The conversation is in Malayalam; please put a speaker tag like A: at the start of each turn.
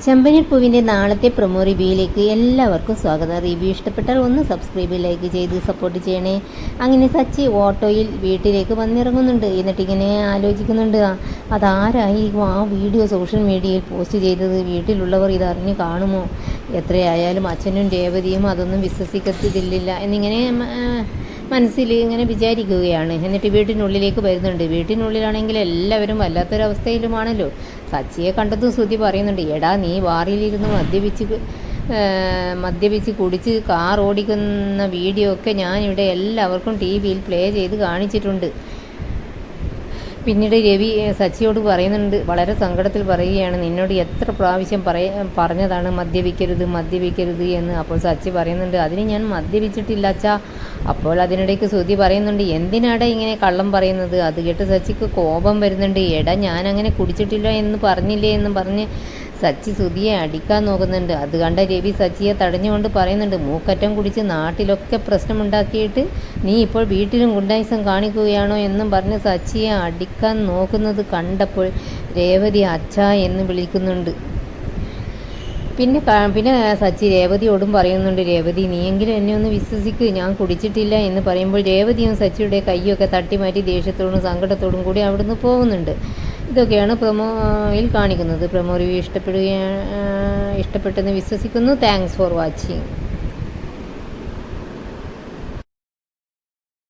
A: ചെമ്പനീർപ്പൂവിൻ്റെ നാളത്തെ പ്രൊമോ റിവ്യൂയിലേക്ക് എല്ലാവർക്കും സ്വാഗതം. റിവ്യൂ ഇഷ്ടപ്പെട്ടാൽ ഒന്ന് സബ്സ്ക്രൈബ് ലൈക്ക് ചെയ്ത് സപ്പോർട്ട് ചെയ്യണേ. അങ്ങനെ സച്ചി ഓട്ടോയിൽ വീട്ടിലേക്ക് വന്നിറങ്ങുന്നുണ്ട്. എന്നിട്ടിങ്ങനെ ആലോചിക്കുന്നുണ്ട്, അതാരായിരിക്കും ആ വീഡിയോ സോഷ്യൽ മീഡിയയിൽ പോസ്റ്റ് ചെയ്തത്? വീട്ടിലുള്ളവർ ഇതറിഞ്ഞ് കാണുമോ? എത്രയായാലും അച്ഛനും രേവതിയും അതൊന്നും വിശ്വസിക്കത്തില്ല എന്നിങ്ങനെ മനസ്സിൽ ഇങ്ങനെ വിചാരിക്കുകയാണ്. എന്നിട്ട് വീട്ടിനുള്ളിലേക്ക് വരുന്നുണ്ട്. വീട്ടിനുള്ളിലാണെങ്കിൽ എല്ലാവരും വല്ലാത്തൊരവസ്ഥയിലുമാണല്ലോ. സച്ചിയെ കണ്ടതും ശ്രുതി പറയുന്നുണ്ട്, എടാ നീ ബാറിലിരുന്ന് മദ്യപിച്ച് കുടിച്ച് കാർ ഓടിക്കുന്ന വീഡിയോ ഒക്കെ ഞാനിവിടെ എല്ലാവർക്കും TV-യിൽ പ്ലേ ചെയ്ത് കാണിച്ചിട്ടുണ്ട്. പിന്നീട് രവി സച്ചിയോട് പറയുന്നുണ്ട്, വളരെ സങ്കടത്തിൽ പറയുകയാണ്, നിന്നോട് എത്ര പ്രാവശ്യം പറഞ്ഞതാണ് മദ്യപിക്കരുത് എന്ന്. അപ്പോൾ സച്ചി പറയുന്നുണ്ട്, അതിന് ഞാൻ മദ്യപിച്ചിട്ടില്ല അച്ഛാ. അപ്പോൾ അതിനിടയ്ക്ക് ശ്രുതി പറയുന്നുണ്ട്, എന്തിനാടാ ഇങ്ങനെ കള്ളം പറയുന്നത്? അത് കേട്ട് സച്ചിക്ക് കോപം വരുന്നുണ്ട്. എടാ ഞാൻ അങ്ങനെ കുടിച്ചിട്ടില്ല എന്ന് പറഞ്ഞില്ലേ എന്നും പറഞ്ഞ് സച്ചി ശ്രുതിയെ അടിക്കാൻ നോക്കുന്നുണ്ട്. അത് കണ്ട രവി സച്ചിയെ തടഞ്ഞുകൊണ്ട് പറയുന്നുണ്ട്, മൂക്കറ്റം കുടിച്ച് നാട്ടിലൊക്കെ പ്രശ്നമുണ്ടാക്കിയിട്ട് നീ ഇപ്പോൾ വീട്ടിലും ഗുണ്ടായിസം കാണിക്കുകയാണോ എന്നും പറഞ്ഞ് സച്ചിയെ അടിക്കാൻ നോക്കുന്നത് കണ്ടപ്പോൾ രേവതി അച്ഛാ എന്ന് വിളിക്കുന്നുണ്ട്. പിന്നെ സച്ചി രേവതിയോടും പറയുന്നുണ്ട്, രേവതി നീയെങ്കിലും എന്നെ ഒന്ന് വിശ്വസിക്ക്, ഞാൻ കുടിച്ചിട്ടില്ല എന്ന് പറയുമ്പോൾ രേവതിയും സച്ചിയുടെ കൈയൊക്കെ തട്ടിമാറ്റി ദേഷ്യത്തോടും സങ്കടത്തോടും കൂടി അവിടുന്ന് പോകുന്നുണ്ട്. ഇതൊക്കെയാണ് പ്രൊമോയിൽ കാണിക്കുന്നത്. പ്രൊമോ റിവ്യൂ ഇഷ്ടപ്പെട്ടെന്ന് വിശ്വസിക്കുന്നു. Thanks for watching.